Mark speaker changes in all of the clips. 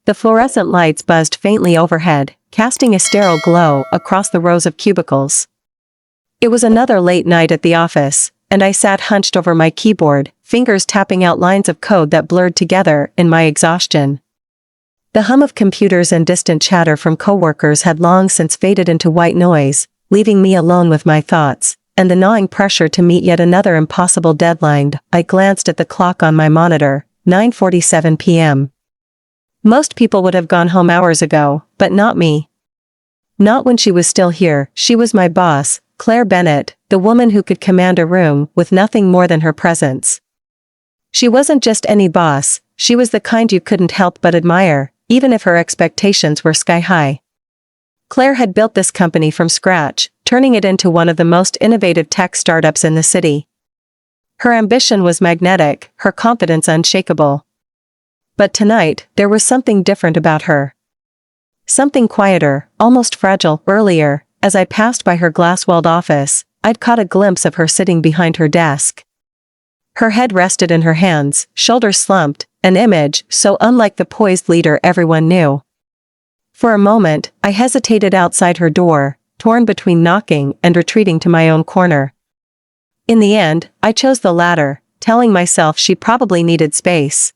Speaker 1: The fluorescent lights buzzed faintly overhead, casting a sterile glow across the rows of cubicles. It was another late night at the office, and I sat hunched over my keyboard, fingers tapping out lines of code that blurred together in my exhaustion. The hum of computers and distant chatter from coworkers had long since faded into white noise, leaving me alone with my thoughts, and the gnawing pressure to meet yet another impossible deadline. I glanced at the clock on my monitor, 9:47 p.m. Most people would have gone home hours ago, but not me. Not when she was still here. She was my boss, Claire Bennett, the woman who could command a room with nothing more than her presence. She wasn't just any boss, she was the kind you couldn't help but admire, even if her expectations were sky-high. Claire had built this company from scratch, turning it into one of the most innovative tech startups in the city. Her ambition was magnetic, her confidence unshakable. But tonight, there was something different about her. Something quieter, almost fragile. Earlier, as I passed by her glass-walled office, I'd caught a glimpse of her sitting behind her desk. Her head rested in her hands, shoulders slumped, an image so unlike the poised leader everyone knew. For a moment, I hesitated outside her door, torn between knocking and retreating to my own corner. In the end, I chose the latter, telling myself she probably needed space.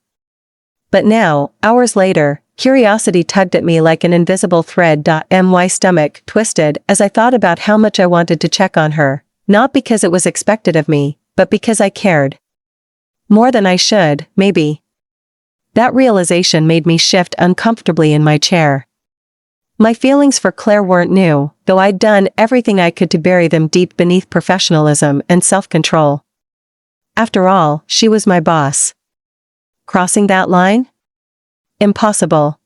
Speaker 1: But now, hours later, curiosity tugged at me like an invisible thread. My stomach twisted as I thought about how much I wanted to check on her, not because it was expected of me, but because I cared. More than I should, maybe. That realization made me shift uncomfortably in my chair. My feelings for Claire weren't new, though I'd done everything I could to bury them deep beneath professionalism and self-control. After all, she was my boss. Crossing that line? Impossible.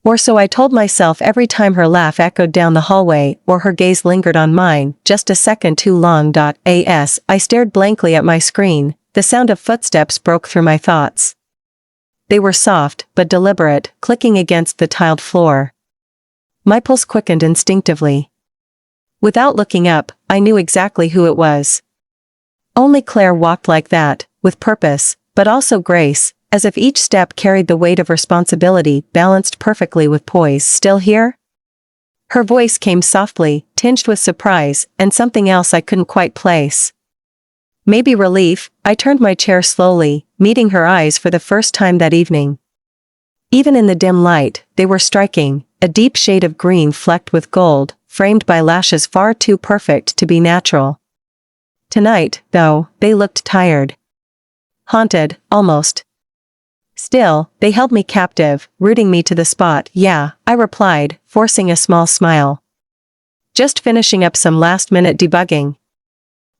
Speaker 1: Or so I told myself every time her laugh echoed down the hallway or her gaze lingered on mine, just a second too long. As I stared blankly at my screen, the sound of footsteps broke through my thoughts. They were soft, but deliberate, clicking against the tiled floor. My pulse quickened instinctively. Without looking up, I knew exactly who it was. Only Claire walked like that, with purpose, but also grace, as if each step carried the weight of responsibility balanced perfectly with poise. Still here? Her voice came softly, tinged with surprise, and something else I couldn't quite place. Maybe relief. I turned my chair slowly, meeting her eyes for the first time that evening. Even in the dim light, they were striking, a deep shade of green flecked with gold, framed by lashes far too perfect to be natural. Tonight, though, they looked tired. Haunted, almost. Still, they held me captive, rooting me to the spot. Yeah, I replied, forcing a small smile. Just finishing up some last-minute debugging.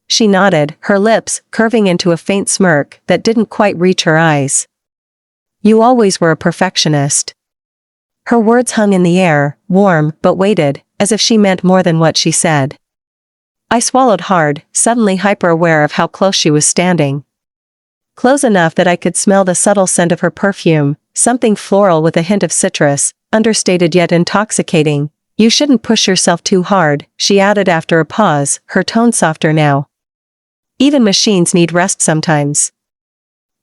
Speaker 1: She nodded, her lips curving into a faint smirk that didn't quite reach her eyes. You always were a perfectionist. Her words hung in the air, warm but weighted, as if she meant more than what she said. I swallowed hard, suddenly hyper-aware of how close she was standing. Close enough that I could smell the subtle scent of her perfume, something floral with a hint of citrus, understated yet intoxicating. You shouldn't push yourself too hard, she added after a pause, her tone softer now. Even machines need rest sometimes.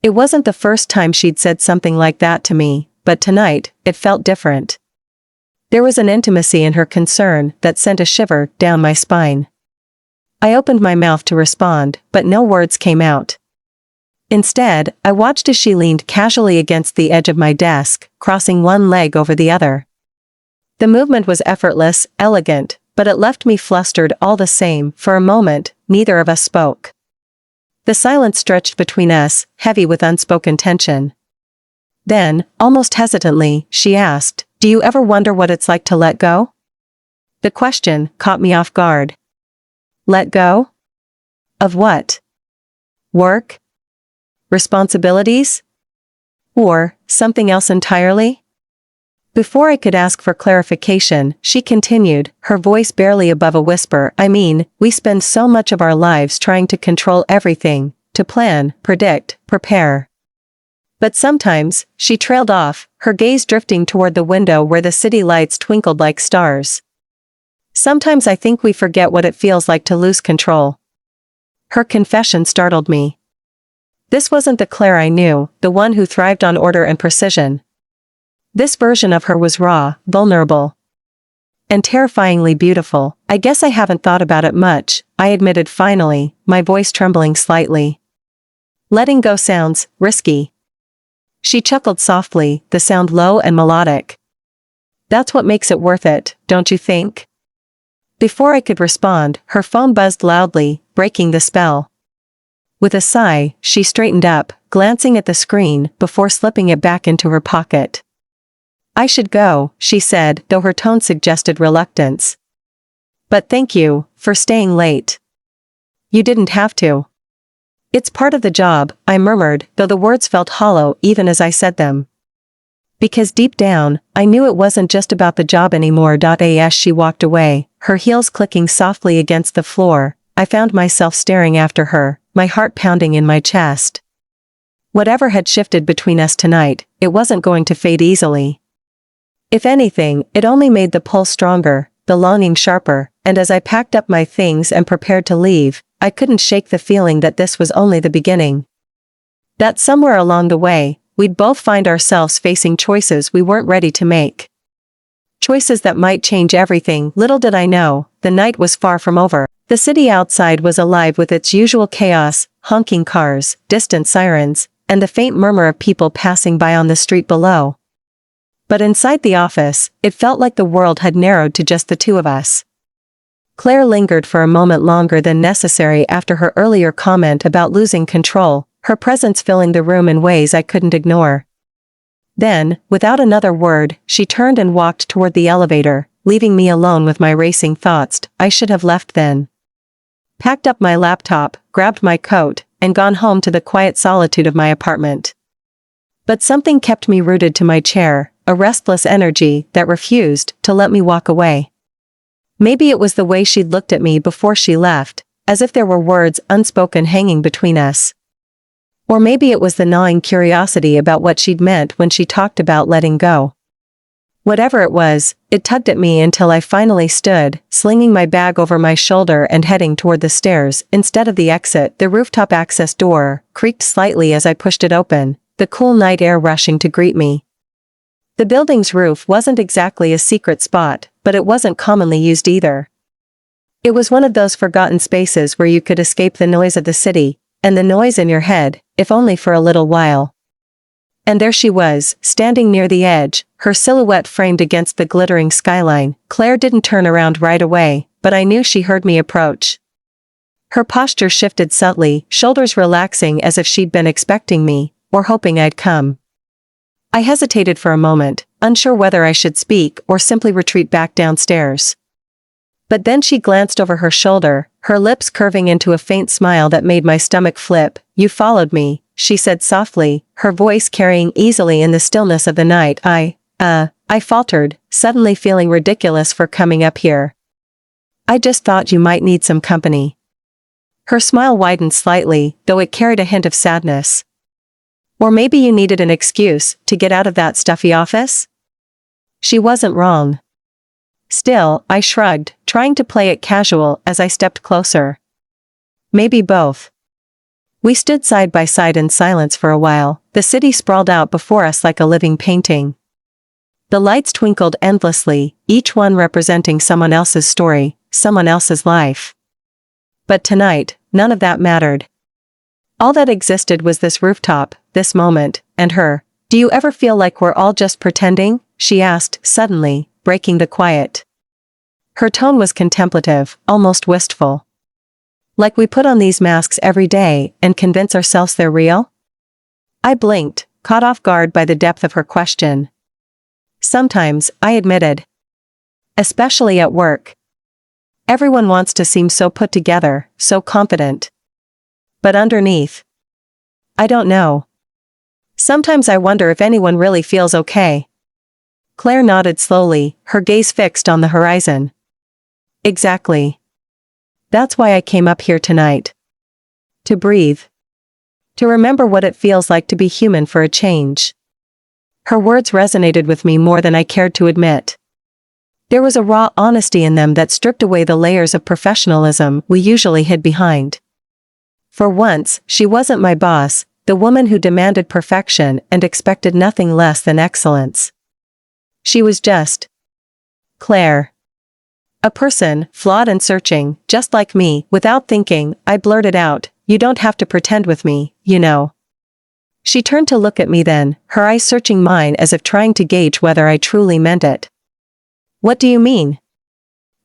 Speaker 1: It wasn't the first time she'd said something like that to me, but tonight, it felt different. There was an intimacy in her concern that sent a shiver down my spine. I opened my mouth to respond, but no words came out. Instead, I watched as she leaned casually against the edge of my desk, crossing one leg over the other. The movement was effortless, elegant, but it left me flustered all the same. For a moment, neither of us spoke. The silence stretched between us, heavy with unspoken tension. Then, almost hesitantly, she asked, "Do you ever wonder what it's like to let go?" The question caught me off guard. Let go? Of what? Work? Responsibilities? Or something else entirely? Before I could ask for clarification, she continued, her voice barely above a whisper. I mean, we spend so much of our lives trying to control everything, to plan, predict, prepare. But sometimes, she trailed off, her gaze drifting toward the window where the city lights twinkled like stars. Sometimes I think we forget what it feels like to lose control. Her confession startled me. This wasn't the Claire I knew, the one who thrived on order and precision. This version of her was raw, vulnerable, and terrifyingly beautiful. I guess I haven't thought about it much, I admitted finally, my voice trembling slightly. Letting go sounds risky. She chuckled softly, the sound low and melodic. That's what makes it worth it, don't you think? Before I could respond, her phone buzzed loudly, breaking the spell. With a sigh, she straightened up, glancing at the screen before slipping it back into her pocket. I should go, she said, though her tone suggested reluctance. But thank you, for staying late. You didn't have to. It's part of the job, I murmured, though the words felt hollow even as I said them. Because deep down, I knew it wasn't just about the job anymore. As she walked away, her heels clicking softly against the floor, I found myself staring after her, my heart pounding in my chest. Whatever had shifted between us tonight, it wasn't going to fade easily. If anything, it only made the pull stronger, the longing sharper, and as I packed up my things and prepared to leave, I couldn't shake the feeling that this was only the beginning. That somewhere along the way, we'd both find ourselves facing choices we weren't ready to make. Choices that might change everything. Little did I know, the night was far from over. The city outside was alive with its usual chaos, honking cars, distant sirens, and the faint murmur of people passing by on the street below. But inside the office, it felt like the world had narrowed to just the two of us. Claire lingered for a moment longer than necessary after her earlier comment about losing control, her presence filling the room in ways I couldn't ignore. Then, without another word, she turned and walked toward the elevator, leaving me alone with my racing thoughts. I should have left then. Packed up my laptop, grabbed my coat, and gone home to the quiet solitude of my apartment. But something kept me rooted to my chair, a restless energy that refused to let me walk away. Maybe it was the way she'd looked at me before she left, as if there were words unspoken hanging between us. Or maybe it was the gnawing curiosity about what she'd meant when she talked about letting go. Whatever it was, it tugged at me until I finally stood, slinging my bag over my shoulder and heading toward the stairs instead of the exit. The rooftop access door creaked slightly as I pushed it open, the cool night air rushing to greet me. The building's roof wasn't exactly a secret spot, but it wasn't commonly used either. It was one of those forgotten spaces where you could escape the noise of the city, and the noise in your head, if only for a little while. And there she was, standing near the edge, her silhouette framed against the glittering skyline. Claire didn't turn around right away, but I knew she heard me approach. Her posture shifted subtly, shoulders relaxing as if she'd been expecting me, or hoping I'd come. I hesitated for a moment, unsure whether I should speak or simply retreat back downstairs. But then she glanced over her shoulder, her lips curving into a faint smile that made my stomach flip. You followed me, she said softly, her voice carrying easily in the stillness of the night. I faltered, suddenly feeling ridiculous for coming up here. I just thought you might need some company. Her smile widened slightly, though it carried a hint of sadness. Or maybe you needed an excuse to get out of that stuffy office? She wasn't wrong. Still, I shrugged, trying to play it casual as I stepped closer. Maybe both. We stood side by side in silence for a while, the city sprawled out before us like a living painting. The lights twinkled endlessly, each one representing someone else's story, someone else's life. But tonight, none of that mattered. All that existed was this rooftop, this moment, and her. Do you ever feel like we're all just pretending? She asked, suddenly, breaking the quiet. Her tone was contemplative, almost wistful. Like we put on these masks every day and convince ourselves they're real? I blinked, caught off guard by the depth of her question. Sometimes, I admitted. Especially at work. Everyone wants to seem so put together, so confident. But underneath, I don't know. Sometimes I wonder if anyone really feels okay. Claire nodded slowly, her gaze fixed on the horizon. Exactly. That's why I came up here tonight. To breathe. To remember what it feels like to be human for a change. Her words resonated with me more than I cared to admit. There was a raw honesty in them that stripped away the layers of professionalism we usually hid behind. For once, she wasn't my boss, the woman who demanded perfection and expected nothing less than excellence. She was just Claire. A person, flawed and searching, just like me. Without thinking, I blurted out, "You don't have to pretend with me, you know." She turned to look at me then, her eyes searching mine as if trying to gauge whether I truly meant it. "What do you mean?"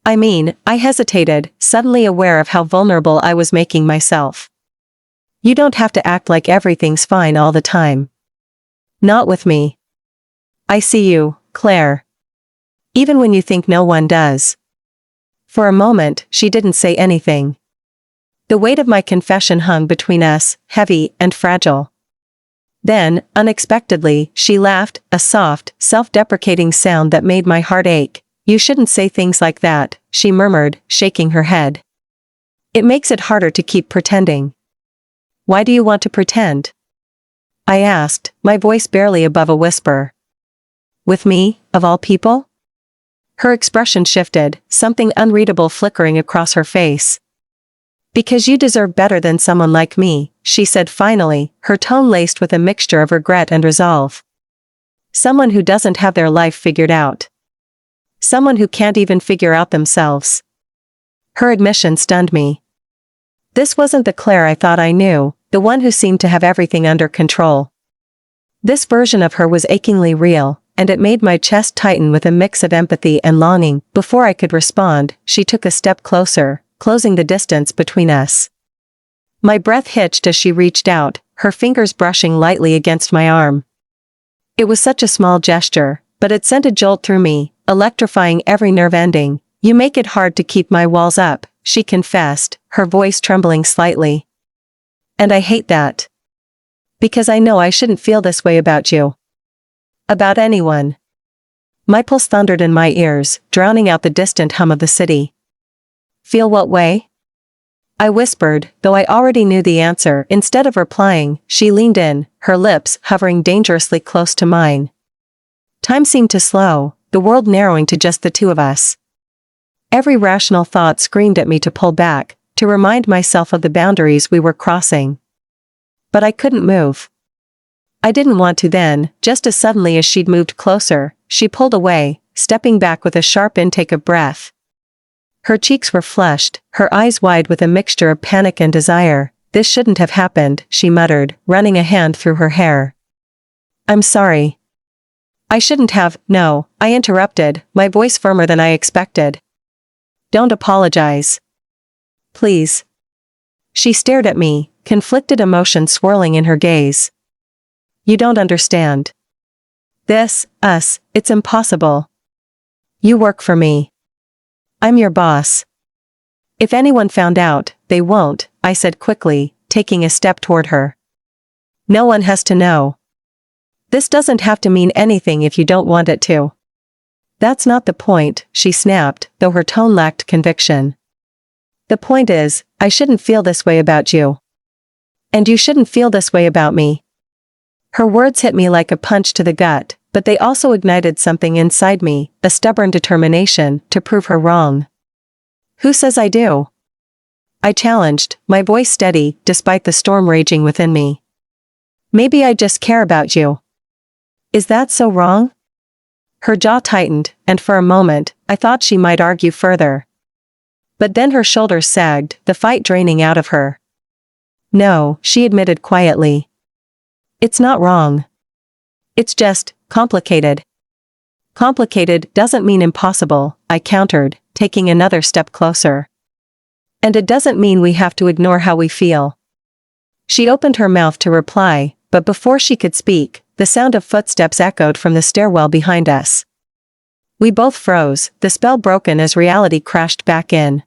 Speaker 1: I hesitated, suddenly aware of how vulnerable I was making myself. "You don't have to act like everything's fine all the time. Not with me. I see you, Claire. Even when you think no one does." For a moment, she didn't say anything. The weight of my confession hung between us, heavy and fragile. Then, unexpectedly, she laughed, a soft, self-deprecating sound that made my heart ache. "You shouldn't say things like that," she murmured, shaking her head. "It makes it harder to keep pretending." "Why do you want to pretend?" I asked, my voice barely above a whisper. "With me, of all people?" Her expression shifted, something unreadable flickering across her face. "Because you deserve better than someone like me," she said finally, her tone laced with a mixture of regret and resolve. "Someone who doesn't have their life figured out. Someone who can't even figure out themselves." Her admission stunned me. This wasn't the Claire I thought I knew, the one who seemed to have everything under control. This version of her was achingly real, and it made my chest tighten with a mix of empathy and longing. Before I could respond, she took a step closer, closing the distance between us. My breath hitched as she reached out, her fingers brushing lightly against my arm. It was such a small gesture, but it sent a jolt through me, electrifying every nerve ending. "You make it hard to keep my walls up," she confessed, her voice trembling slightly. "And I hate that. Because I know I shouldn't feel this way about you. About anyone." My pulse thundered in my ears, drowning out the distant hum of the city. "Feel what way?" I whispered, though I already knew the answer. Instead of replying, she leaned in, her lips hovering dangerously close to mine. Time seemed to slow, the world narrowing to just the two of us. Every rational thought screamed at me to pull back, to remind myself of the boundaries we were crossing. But I couldn't move. I didn't want to then. Just as suddenly as she'd moved closer, she pulled away, stepping back with a sharp intake of breath. Her cheeks were flushed, her eyes wide with a mixture of panic and desire. "This shouldn't have happened," she muttered, running a hand through her hair. "I'm sorry." "I shouldn't have." "No," I interrupted, my voice firmer than I expected. "Don't apologize. Please." She stared at me, conflicted emotion swirling in her gaze. "You don't understand. It's impossible. You work for me. I'm your boss. If anyone found out, they won't," I said quickly, taking a step toward her. "No one has to know. This doesn't have to mean anything if you don't want it to." "That's not the point," she snapped, though her tone lacked conviction. "The point is, I shouldn't feel this way about you. And you shouldn't feel this way about me." Her words hit me like a punch to the gut, but they also ignited something inside me, a stubborn determination to prove her wrong. "Who says I do?" I challenged, my voice steady, despite the storm raging within me. "Maybe I just care about you." "Is that so wrong?" Her jaw tightened, and for a moment, I thought she might argue further. But then her shoulders sagged, the fight draining out of her. "No," she admitted quietly. "It's not wrong. It's just complicated." "Complicated doesn't mean impossible," I countered, taking another step closer. "And it doesn't mean we have to ignore how we feel." She opened her mouth to reply, but before she could speak, the sound of footsteps echoed from the stairwell behind us. We both froze, the spell broken as reality crashed back in.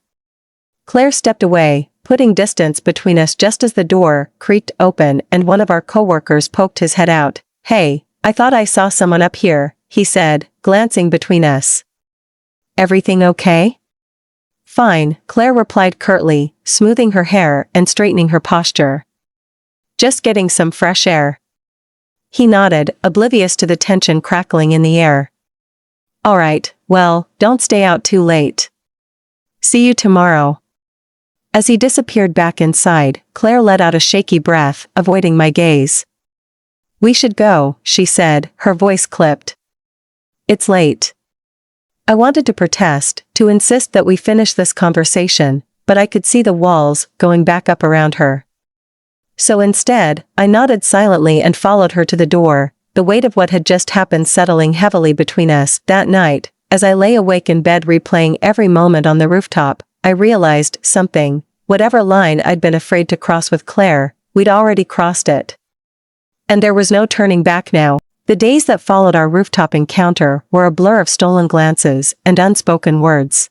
Speaker 1: Claire stepped away, putting distance between us just as the door creaked open and one of our coworkers poked his head out. "Hey, I thought I saw someone up here," he said, glancing between us. "Everything okay?" "Fine," Claire replied curtly, smoothing her hair and straightening her posture. "Just getting some fresh air." He nodded, oblivious to the tension crackling in the air. "All right, well, don't stay out too late. See you tomorrow." As he disappeared back inside, Claire let out a shaky breath, avoiding my gaze. "We should go," she said, her voice clipped. It's late. I wanted to protest, to insist that we finish this conversation, but I could see the walls going back up around her. So instead, I nodded silently and followed her to the door, the weight of what had just happened settling heavily between us. That night, as I lay awake in bed replaying every moment on the rooftop, I realized something. Whatever line I'd been afraid to cross with Claire, we'd already crossed it. And there was no turning back now. The days that followed our rooftop encounter were a blur of stolen glances and unspoken words.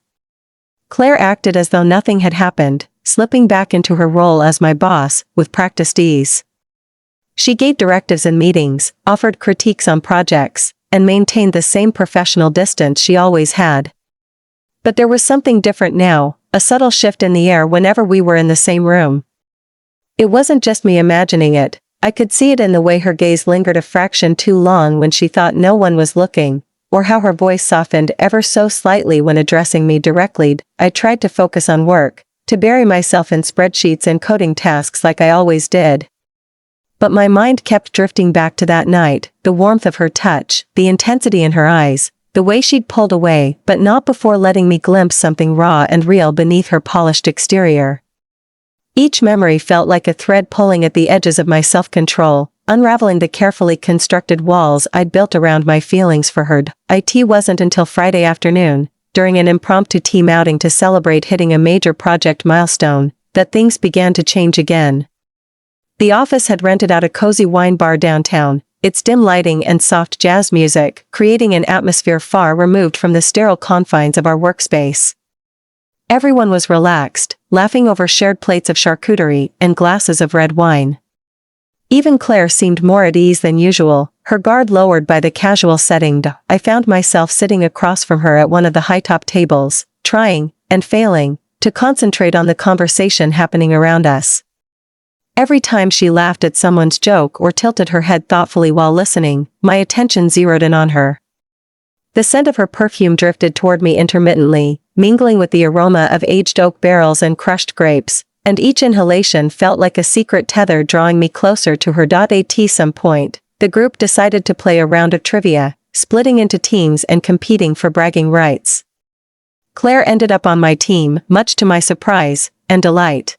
Speaker 1: Claire acted as though nothing had happened, slipping back into her role as my boss, with practiced ease. She gave directives in meetings, offered critiques on projects, and maintained the same professional distance she always had. But there was something different now, a subtle shift in the air whenever we were in the same room. It wasn't just me imagining it. I could see it in the way her gaze lingered a fraction too long when she thought no one was looking, or how her voice softened ever so slightly when addressing me directly. I tried to focus on work, to bury myself in spreadsheets and coding tasks like I always did. But my mind kept drifting back to that night, the warmth of her touch, the intensity in her eyes, the way she'd pulled away, but not before letting me glimpse something raw and real beneath her polished exterior. Each memory felt like a thread pulling at the edges of my self-control, unraveling the carefully constructed walls I'd built around my feelings for her. It wasn't until Friday afternoon, during an impromptu team outing to celebrate hitting a major project milestone, that things began to change again. The office had rented out a cozy wine bar downtown, its dim lighting and soft jazz music creating an atmosphere far removed from the sterile confines of our workspace. Everyone was relaxed, laughing over shared plates of charcuterie and glasses of red wine. Even Claire seemed more at ease than usual, her guard lowered by the casual setting. I found myself sitting across from her at one of the high-top tables, trying, and failing, to concentrate on the conversation happening around us. Every time she laughed at someone's joke or tilted her head thoughtfully while listening, my attention zeroed in on her. The scent of her perfume drifted toward me intermittently, mingling with the aroma of aged oak barrels and crushed grapes, and each inhalation felt like a secret tether drawing me closer to her. At some point, the group decided to play a round of trivia, splitting into teams and competing for bragging rights. Claire ended up on my team, much to my surprise and delight.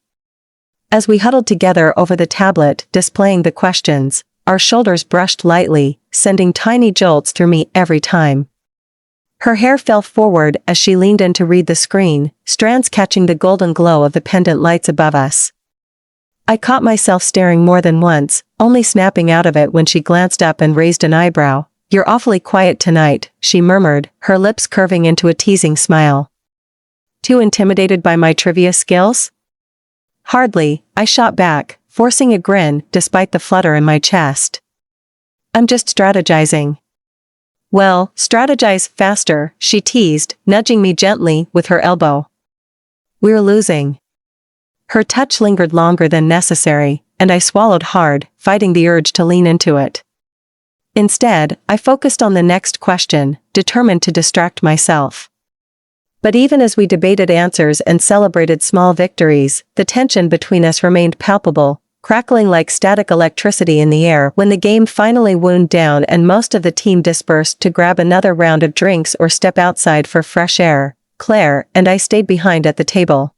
Speaker 1: As we huddled together over the tablet displaying the questions, our shoulders brushed lightly, sending tiny jolts through me every time. Her hair fell forward as she leaned in to read the screen, strands catching the golden glow of the pendant lights above us. I caught myself staring more than once, only snapping out of it when she glanced up and raised an eyebrow. "You're awfully quiet tonight," she murmured, her lips curving into a teasing smile. "Too intimidated by my trivia skills?" "Hardly," I shot back, forcing a grin despite the flutter in my chest. "I'm just strategizing." "Well, strategize faster," she teased, nudging me gently with her elbow. "We're losing." Her touch lingered longer than necessary, and I swallowed hard, fighting the urge to lean into it. Instead, I focused on the next question, determined to distract myself. But even as we debated answers and celebrated small victories, the tension between us remained palpable, crackling like static electricity in the air. When the game finally wound down and most of the team dispersed to grab another round of drinks or step outside for fresh air, Claire and I stayed behind at the table.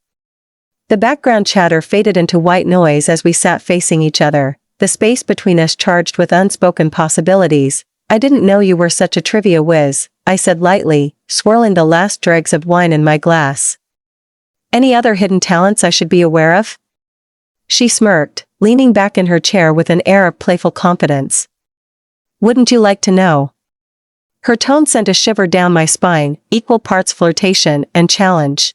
Speaker 1: The background chatter faded into white noise as we sat facing each other, the space between us charged with unspoken possibilities. "I didn't know you were such a trivia whiz," I said lightly, swirling the last dregs of wine in my glass. "Any other hidden talents I should be aware of?" She smirked, leaning back in her chair with an air of playful confidence. "Wouldn't you like to know?" Her tone sent a shiver down my spine, equal parts flirtation and challenge.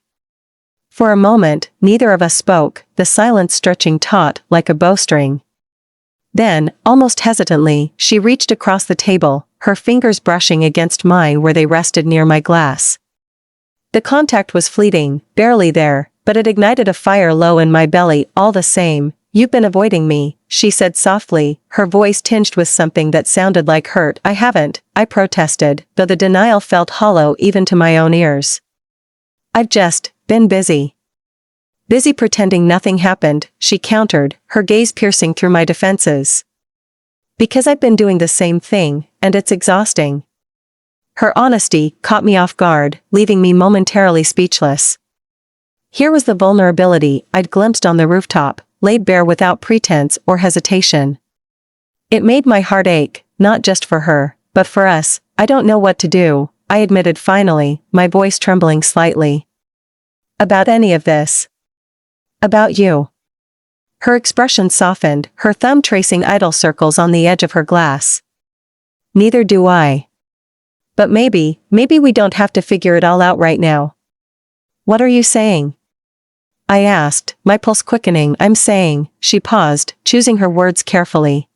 Speaker 1: For a moment, neither of us spoke, the silence stretching taut like a bowstring. Then, almost hesitantly, she reached across the table, her fingers brushing against mine where they rested near my glass. The contact was fleeting, barely there, but it ignited a fire low in my belly all the same. "You've been avoiding me," she said softly, her voice tinged with something that sounded like hurt. "I haven't," I protested, though the denial felt hollow even to my own ears. "I've just been busy." "Busy pretending nothing happened," she countered, her gaze piercing through my defenses. "Because I've been doing the same thing, and it's exhausting." Her honesty caught me off guard, leaving me momentarily speechless. Here was the vulnerability I'd glimpsed on the rooftop, laid bare without pretense or hesitation. It made my heart ache, not just for her, but for us. I don't know what to do, I admitted finally, my voice trembling slightly. About any of this. About you. Her expression softened, her thumb tracing idle circles on the edge of her glass. Neither do I. But maybe we don't have to figure it all out right now. What are you saying? I asked, my pulse quickening. I'm saying, she paused, choosing her words carefully.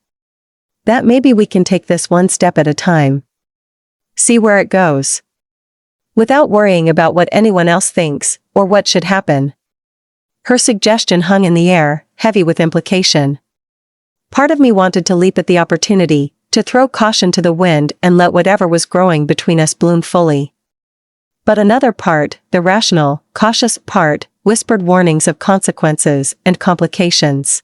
Speaker 1: That maybe we can take this one step at a time. See where it goes. Without worrying about what anyone else thinks, or what should happen. Her suggestion hung in the air, heavy with implication. Part of me wanted to leap at the opportunity, to throw caution to the wind and let whatever was growing between us bloom fully. But another part, the rational, cautious part, whispered warnings of consequences and complications.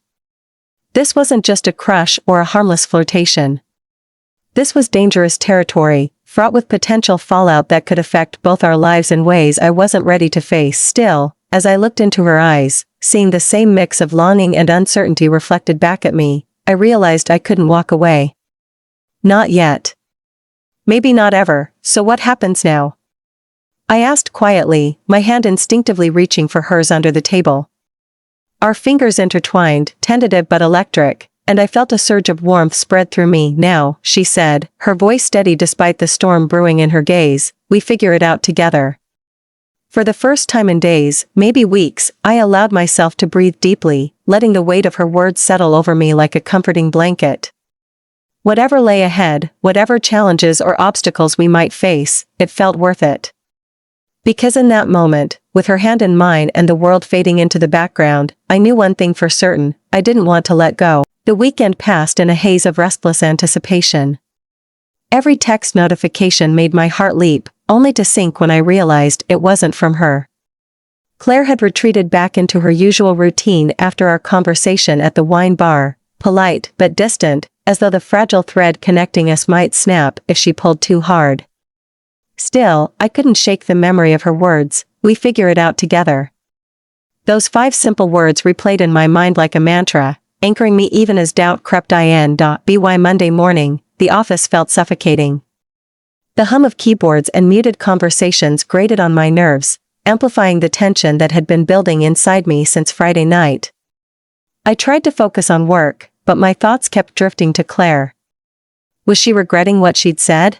Speaker 1: This wasn't just a crush or a harmless flirtation. This was dangerous territory, fraught with potential fallout that could affect both our lives in ways I wasn't ready to face. Still, as I looked into her eyes, seeing the same mix of longing and uncertainty reflected back at me, I realized I couldn't walk away. Not yet. Maybe not ever, so what happens now? I asked quietly, my hand instinctively reaching for hers under the table. Our fingers intertwined, tentative but electric, and I felt a surge of warmth spread through me. Now, she said, her voice steady despite the storm brewing in her gaze, we figure it out together. For the first time in days, maybe weeks, I allowed myself to breathe deeply, letting the weight of her words settle over me like a comforting blanket. Whatever lay ahead, whatever challenges or obstacles we might face, it felt worth it. Because in that moment, with her hand in mine and the world fading into the background, I knew one thing for certain, I didn't want to let go. The weekend passed in a haze of restless anticipation. Every text notification made my heart leap, only to sink when I realized it wasn't from her. Claire had retreated back into her usual routine after our conversation at the wine bar, polite but distant, as though the fragile thread connecting us might snap if she pulled too hard. Still, I couldn't shake the memory of her words, we figure it out together. Those 5 simple words replayed in my mind like a mantra, anchoring me even as doubt crept in. By Monday morning, the office felt suffocating. The hum of keyboards and muted conversations grated on my nerves, amplifying the tension that had been building inside me since Friday night. I tried to focus on work, but my thoughts kept drifting to Claire. Was she regretting what she'd said?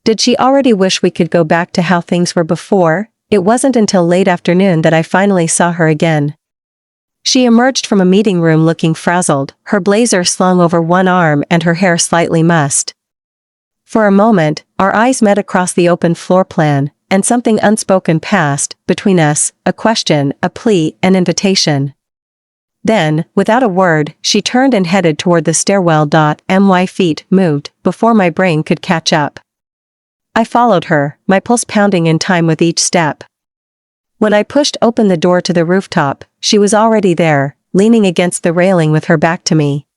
Speaker 1: Did she already wish we could go back to how things were before? It wasn't until late afternoon that I finally saw her again. She emerged from a meeting room looking frazzled, her blazer slung over one arm and her hair slightly mussed. For a moment, our eyes met across the open floor plan, and something unspoken passed between us, a question, a plea, an invitation. Then, without a word, she turned and headed toward the stairwell. My feet moved before my brain could catch up. I followed her, my pulse pounding in time with each step. When I pushed open the door to the rooftop, she was already there, leaning against the railing with her back to me.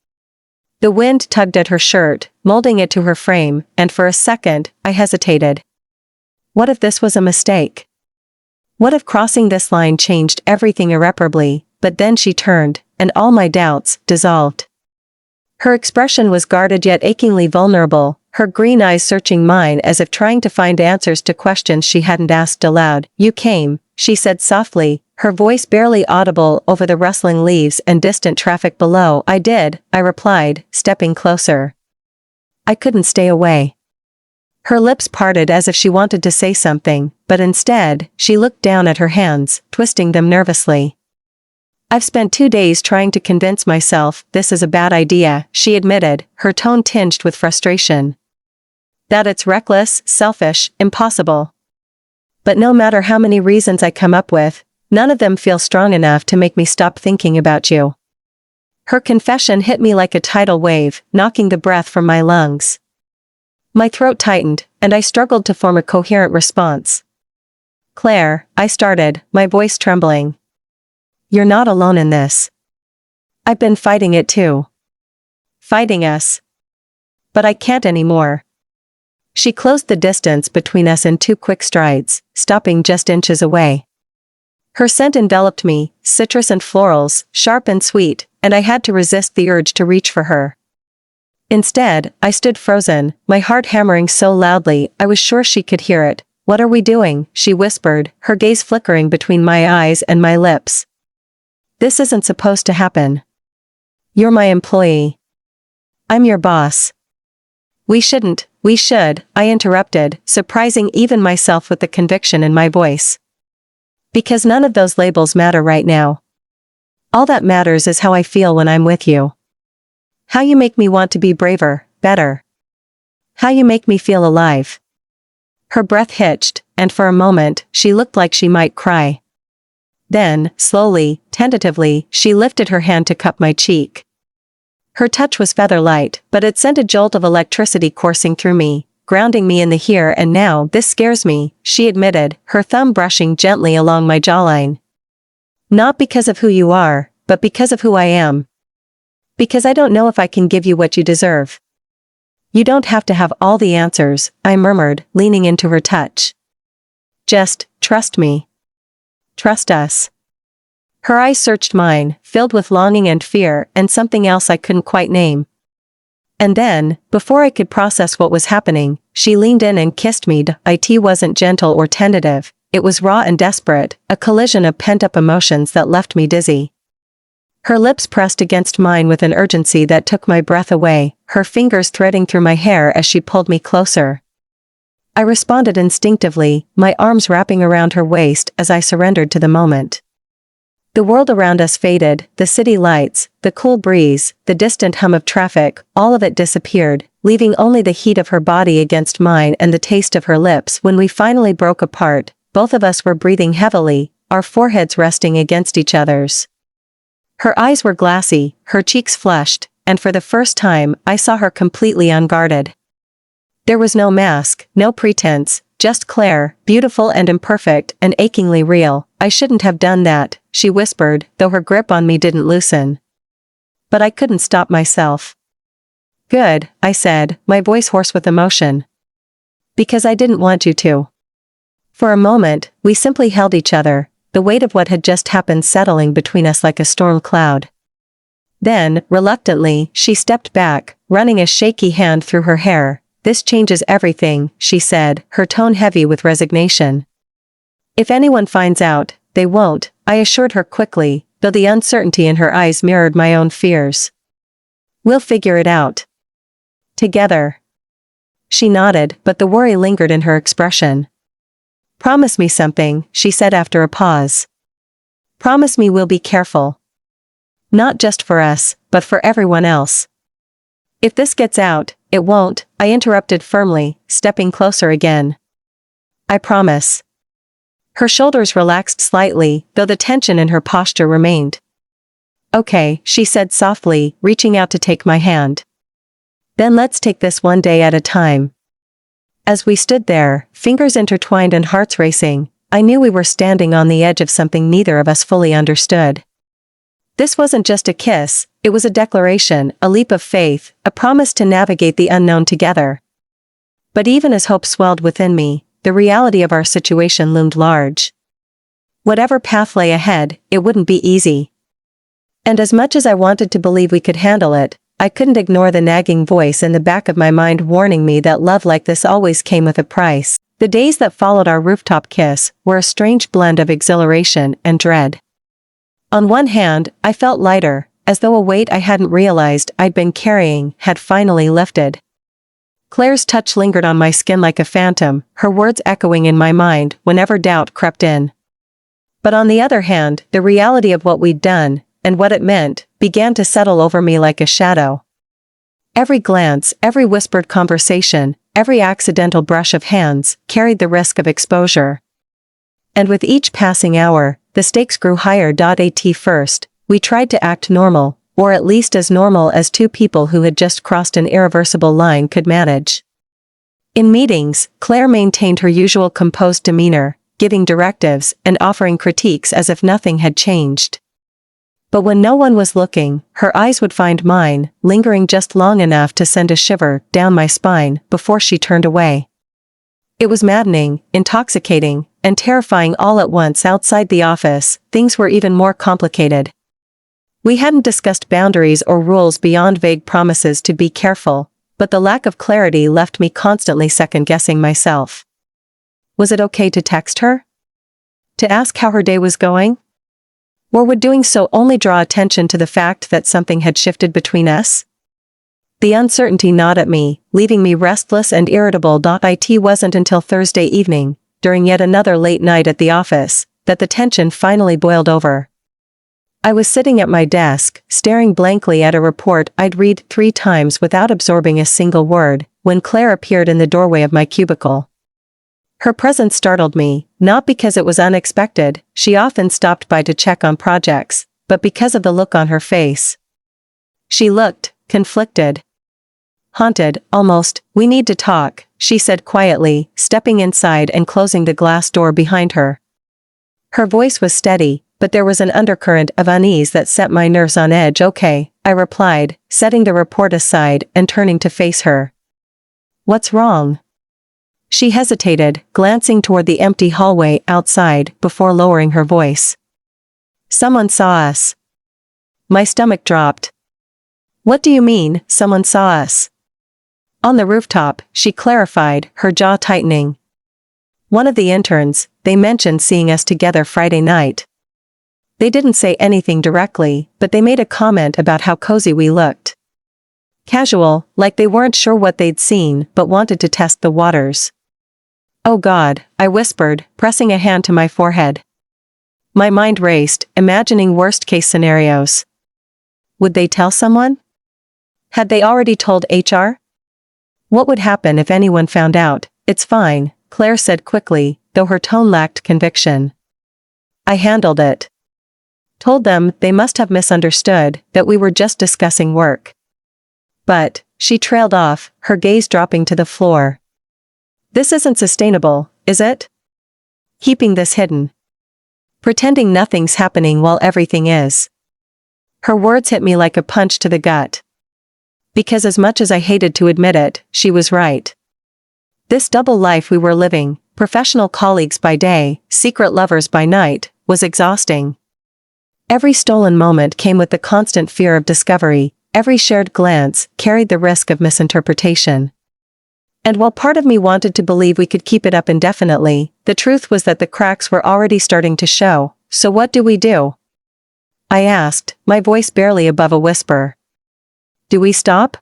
Speaker 1: The wind tugged at her shirt, molding it to her frame, and for a second, I hesitated. What if this was a mistake? What if crossing this line changed everything irreparably? But then she turned, and all my doubts dissolved. Her expression was guarded yet achingly vulnerable, her green eyes searching mine as if trying to find answers to questions she hadn't asked aloud. You came, she said softly, her voice barely audible over the rustling leaves and distant traffic below. I did, I replied, stepping closer. I couldn't stay away. Her lips parted as if she wanted to say something, but instead, she looked down at her hands, twisting them nervously. I've spent 2 days trying to convince myself this is a bad idea, she admitted, her tone tinged with frustration. That it's reckless, selfish, impossible. But no matter how many reasons I come up with, none of them feel strong enough to make me stop thinking about you. Her confession hit me like a tidal wave, knocking the breath from my lungs. My throat tightened, and I struggled to form a coherent response. Claire, I started, my voice trembling. You're not alone in this. I've been fighting it too. Fighting us. But I can't anymore. She closed the distance between us in 2 quick strides, stopping just inches away. Her scent enveloped me, citrus and florals, sharp and sweet, and I had to resist the urge to reach for her. Instead, I stood frozen, my heart hammering so loudly I was sure she could hear it. "What are we doing?" she whispered, her gaze flickering between my eyes and my lips. "This isn't supposed to happen. You're my employee. I'm your boss." We should," I interrupted, surprising even myself with the conviction in my voice. "Because none of those labels matter right now. All that matters is how I feel when I'm with you. How you make me want to be braver, better. How you make me feel alive." Her breath hitched, and for a moment, she looked like she might cry. Then, slowly, tentatively, she lifted her hand to cup my cheek. Her touch was feather-light, but it sent a jolt of electricity coursing through me, grounding me in the here and now. "This scares me," she admitted, her thumb brushing gently along my jawline. "Not because of who you are, but because of who I am. Because I don't know if I can give you what you deserve." "You don't have to have all the answers," I murmured, leaning into her touch. "Just, trust me. Trust us." Her eyes searched mine, filled with longing and fear and something else I couldn't quite name. And then, before I could process what was happening, she leaned in and kissed me. It wasn't gentle or tentative, it was raw and desperate, a collision of pent-up emotions that left me dizzy. Her lips pressed against mine with an urgency that took my breath away, her fingers threading through my hair as she pulled me closer. I responded instinctively, my arms wrapping around her waist as I surrendered to the moment. The world around us faded, the city lights, the cool breeze, the distant hum of traffic, all of it disappeared, leaving only the heat of her body against mine and the taste of her lips. When we finally broke apart, both of us were breathing heavily, our foreheads resting against each other's. Her eyes were glassy, her cheeks flushed, and for the first time, I saw her completely unguarded. There was no mask, no pretense, just Claire, beautiful and imperfect and achingly real. "I shouldn't have done that," she whispered, though her grip on me didn't loosen. But I couldn't stop myself. "Good," I said, my voice hoarse with emotion. "Because I didn't want you to." For a moment, we simply held each other, the weight of what had just happened settling between us like a storm cloud. Then, reluctantly, she stepped back, running a shaky hand through her hair. "This changes everything," she said, her tone heavy with resignation. "If anyone finds out, they won't," I assured her quickly, though the uncertainty in her eyes mirrored my own fears. "We'll figure it out. Together." She nodded, but the worry lingered in her expression. "Promise me something," she said after a pause. "Promise me we'll be careful. Not just for us, but for everyone else." "If this gets out, it won't," I interrupted firmly, stepping closer again. "I promise." Her shoulders relaxed slightly, though the tension in her posture remained. "Okay," she said softly, reaching out to take my hand. "Then let's take this one day at a time." As we stood there, fingers intertwined and hearts racing, I knew we were standing on the edge of something neither of us fully understood. This wasn't just a kiss, it was a declaration, a leap of faith, a promise to navigate the unknown together. But even as hope swelled within me, the reality of our situation loomed large. Whatever path lay ahead, it wouldn't be easy. And as much as I wanted to believe we could handle it, I couldn't ignore the nagging voice in the back of my mind warning me that love like this always came with a price. The days that followed our rooftop kiss were a strange blend of exhilaration and dread. On one hand, I felt lighter, as though a weight I hadn't realized I'd been carrying had finally lifted. Claire's touch lingered on my skin like a phantom, her words echoing in my mind whenever doubt crept in. But on the other hand, the reality of what we'd done, and what it meant, began to settle over me like a shadow. Every glance, every whispered conversation, every accidental brush of hands, carried the risk of exposure. And with each passing hour, the stakes grew higher. At first, we tried to act normal, or at least as normal as two people who had just crossed an irreversible line could manage. In meetings, Claire maintained her usual composed demeanor, giving directives and offering critiques as if nothing had changed. But when no one was looking, her eyes would find mine, lingering just long enough to send a shiver down my spine before she turned away. It was maddening, intoxicating, and terrifying all at once. Outside the office, things were even more complicated. We hadn't discussed boundaries or rules beyond vague promises to be careful, but the lack of clarity left me constantly second-guessing myself. Was it okay to text her? To ask how her day was going? Or would doing so only draw attention to the fact that something had shifted between us? The uncertainty gnawed at me, leaving me restless and irritable. It wasn't until Thursday evening, during yet another late night at the office, that the tension finally boiled over. I was sitting at my desk, staring blankly at a report I'd read 3 times without absorbing a single word, when Claire appeared in the doorway of my cubicle. Her presence startled me, not because it was unexpected, she often stopped by to check on projects, but because of the look on her face. She looked conflicted. Haunted, almost. "We need to talk," she said quietly, stepping inside and closing the glass door behind her. Her voice was steady, but there was an undercurrent of unease that set my nerves on edge. "Okay," I replied, setting the report aside and turning to face her. "What's wrong?" She hesitated, glancing toward the empty hallway outside before lowering her voice. "Someone saw us." My stomach dropped. "What do you mean, someone saw us?" "On the rooftop," she clarified, her jaw tightening. "One of the interns, they mentioned seeing us together Friday night. They didn't say anything directly, but they made a comment about how cozy we looked. Casual, like they weren't sure what they'd seen but wanted to test the waters." "Oh God," I whispered, pressing a hand to my forehead. My mind raced, imagining worst-case scenarios. Would they tell someone? Had they already told HR? What would happen if anyone found out? "It's fine," Claire said quickly, though her tone lacked conviction. "I handled it. Told them they must have misunderstood, that we were just discussing work." "But," she trailed off, her gaze dropping to the floor. "This isn't sustainable, is it? Keeping this hidden. Pretending nothing's happening while everything is." Her words hit me like a punch to the gut. Because as much as I hated to admit it, she was right. This double life we were living, professional colleagues by day, secret lovers by night, was exhausting. Every stolen moment came with the constant fear of discovery, every shared glance carried the risk of misinterpretation. And while part of me wanted to believe we could keep it up indefinitely, the truth was that the cracks were already starting to show. "So what do we do?" I asked, my voice barely above a whisper. "Do we stop?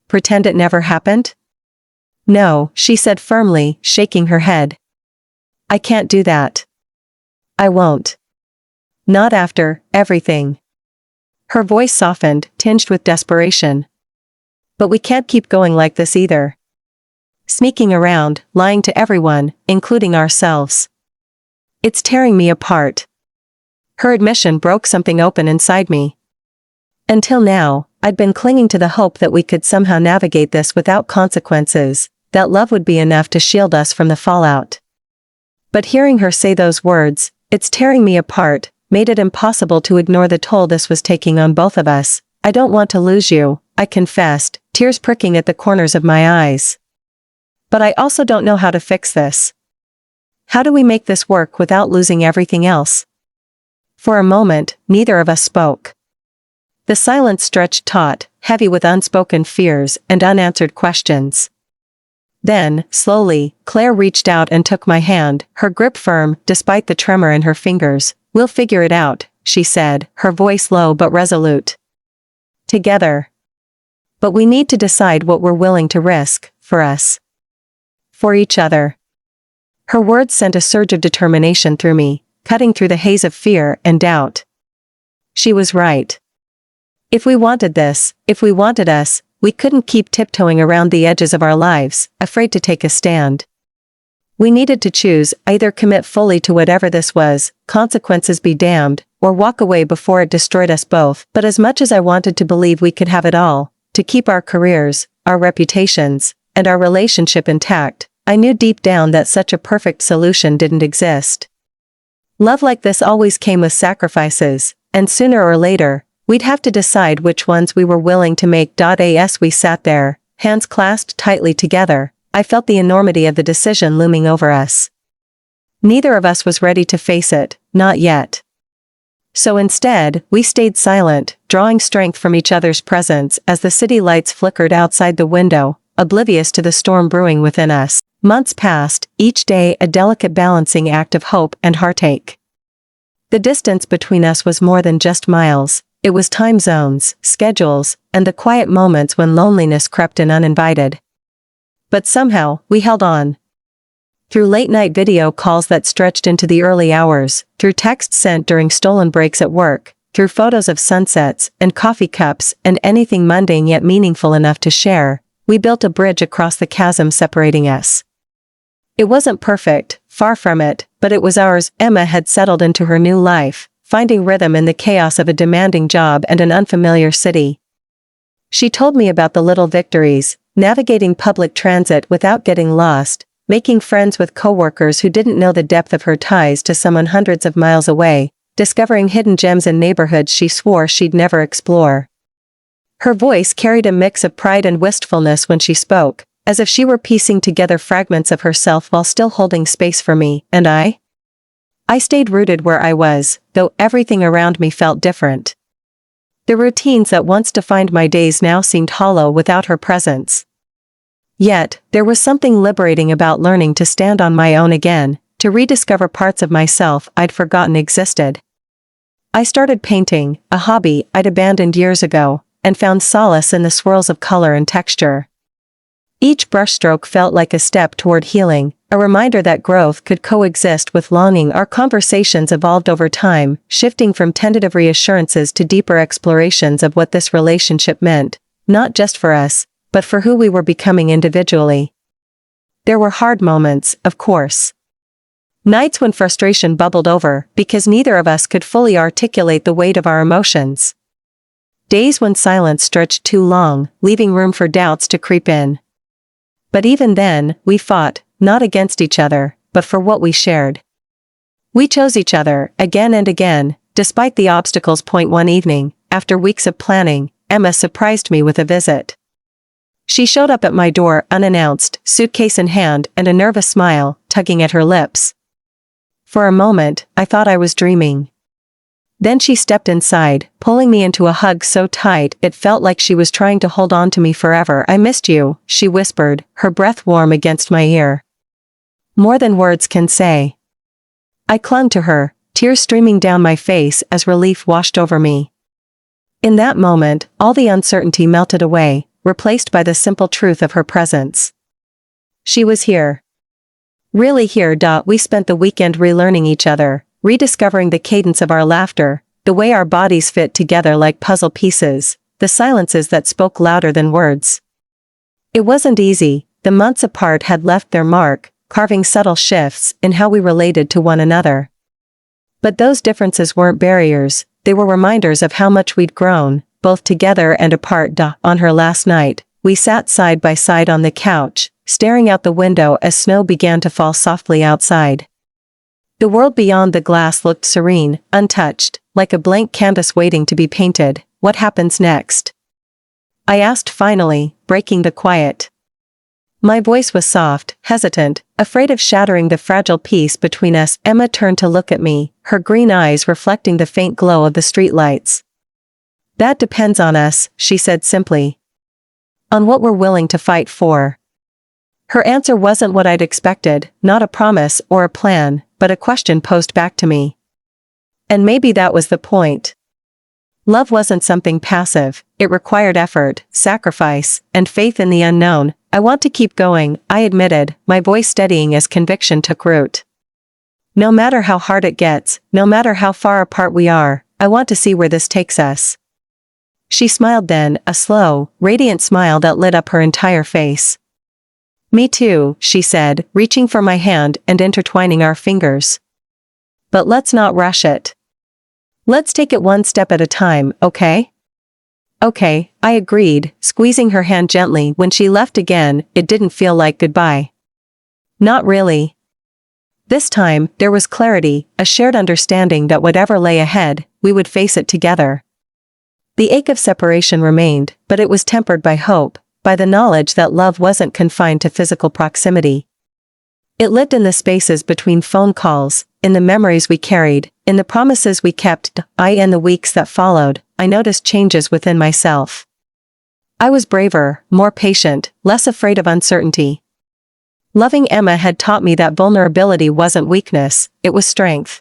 Speaker 1: Pretend it never happened?" "No," she said firmly, shaking her head. "I can't do that. I won't. Not after everything." Her voice softened, tinged with desperation. "But we can't keep going like this either. Sneaking around, lying to everyone, including ourselves. It's tearing me apart." Her admission broke something open inside me. Until now, I'd been clinging to the hope that we could somehow navigate this without consequences, that love would be enough to shield us from the fallout. But hearing her say those words, "It's tearing me apart," made it impossible to ignore the toll this was taking on both of us. "I don't want to lose you," I confessed, tears pricking at the corners of my eyes. "But I also don't know how to fix this. How do we make this work without losing everything else?" For a moment, neither of us spoke. The silence stretched taut, heavy with unspoken fears and unanswered questions. Then, slowly, Claire reached out and took my hand, her grip firm, despite the tremor in her fingers. "We'll figure it out," she said, her voice low but resolute. "Together. But we need to decide what we're willing to risk, for us. For each other." Her words sent a surge of determination through me, cutting through the haze of fear and doubt. She was right. If we wanted this, if we wanted us, we couldn't keep tiptoeing around the edges of our lives, afraid to take a stand. We needed to choose, either commit fully to whatever this was, consequences be damned, or walk away before it destroyed us both. But as much as I wanted to believe we could have it all, to keep our careers, our reputations, and our relationship intact, I knew deep down that such a perfect solution didn't exist. Love like this always came with sacrifices, and sooner or later, we'd have to decide which ones we were willing to make. As we sat there, hands clasped tightly together, I felt the enormity of the decision looming over us. Neither of us was ready to face it, not yet. So instead, we stayed silent, drawing strength from each other's presence as the city lights flickered outside the window, oblivious to the storm brewing within us. Months passed, each day a delicate balancing act of hope and heartache. The distance between us was more than just miles, it was time zones, schedules, and the quiet moments when loneliness crept in uninvited. But somehow, we held on. Through late-night video calls that stretched into the early hours, through texts sent during stolen breaks at work, through photos of sunsets and coffee cups and anything mundane yet meaningful enough to share, we built a bridge across the chasm separating us. It wasn't perfect, far from it, but it was ours. Emma had settled into her new life, finding rhythm in the chaos of a demanding job and an unfamiliar city. She told me about the little victories, navigating public transit without getting lost, making friends with coworkers who didn't know the depth of her ties to someone hundreds of miles away, discovering hidden gems in neighborhoods she swore she'd never explore. Her voice carried a mix of pride and wistfulness when she spoke, as if she were piecing together fragments of herself while still holding space for me, and I stayed rooted where I was, though everything around me felt different. The routines that once defined my days now seemed hollow without her presence. Yet, there was something liberating about learning to stand on my own again, to rediscover parts of myself I'd forgotten existed. I started painting, a hobby I'd abandoned years ago, and found solace in the swirls of color and texture. Each brushstroke felt like a step toward healing, a reminder that growth could coexist with longing. Our conversations evolved over time, shifting from tentative reassurances to deeper explorations of what this relationship meant, not just for us, but for who we were becoming individually. There were hard moments, of course. Nights when frustration bubbled over because neither of us could fully articulate the weight of our emotions. Days when silence stretched too long, leaving room for doubts to creep in. But even then, we fought, not against each other, but for what we shared. We chose each other, again and again, despite the obstacles. One evening, after weeks of planning, Emma surprised me with a visit. She showed up at my door unannounced, suitcase in hand and a nervous smile, tugging at her lips. For a moment, I thought I was dreaming. Then she stepped inside, pulling me into a hug so tight it felt like she was trying to hold on to me forever. "I missed you," she whispered, her breath warm against my ear. "More than words can say." I clung to her, tears streaming down my face as relief washed over me. In that moment, all the uncertainty melted away, replaced by the simple truth of her presence. She was here. Really here. We spent the weekend relearning each other, rediscovering the cadence of our laughter, the way our bodies fit together like puzzle pieces, the silences that spoke louder than words. It wasn't easy. The months apart had left their mark, carving subtle shifts in how we related to one another. But those differences weren't barriers, they were reminders of how much we'd grown, both together and apart. On her last night, we sat side by side on the couch, staring out the window as snow began to fall softly outside. The world beyond the glass looked serene, untouched, like a blank canvas waiting to be painted. "What happens next?" I asked finally, breaking the quiet. My voice was soft, hesitant, afraid of shattering the fragile peace between us. Emma turned to look at me, her green eyes reflecting the faint glow of the streetlights. "That depends on us," she said simply. "On what we're willing to fight for." Her answer wasn't what I'd expected, not a promise or a plan, but a question posed back to me. And maybe that was the point. Love wasn't something passive, it required effort, sacrifice, and faith in the unknown. "I want to keep going," I admitted, my voice steadying as conviction took root. "No matter how hard it gets, no matter how far apart we are, I want to see where this takes us." She smiled then, a slow, radiant smile that lit up her entire face. "Me too," she said, reaching for my hand and intertwining our fingers. "But let's not rush it. Let's take it one step at a time, okay?" "Okay," I agreed, squeezing her hand gently. When she left again, it didn't feel like goodbye. Not really. This time, there was clarity, a shared understanding that whatever lay ahead, we would face it together. The ache of separation remained, but it was tempered by hope, by the knowledge that love wasn't confined to physical proximity. It lived in the spaces between phone calls, in the memories we carried, in the promises we kept. In the weeks that followed, I noticed changes within myself. I was braver, more patient, less afraid of uncertainty. Loving Emma had taught me that vulnerability wasn't weakness, it was strength.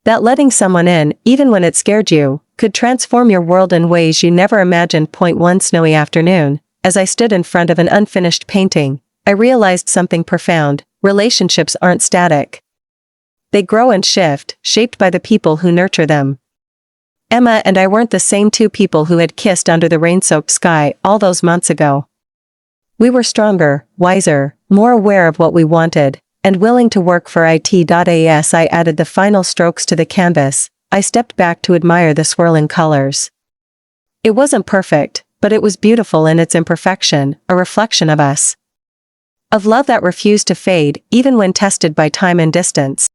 Speaker 1: That letting someone in, even when it scared you, could transform your world in ways you never imagined. One snowy afternoon, as I stood in front of an unfinished painting, I realized something profound: relationships aren't static. They grow and shift, shaped by the people who nurture them. Emma and I weren't the same two people who had kissed under the rain-soaked sky all those months ago. We were stronger, wiser, more aware of what we wanted, and willing to work for it. As I added the final strokes to the canvas, I stepped back to admire the swirling colors. It wasn't perfect, but it was beautiful in its imperfection, a reflection of us. Of love that refused to fade, even when tested by time and distance.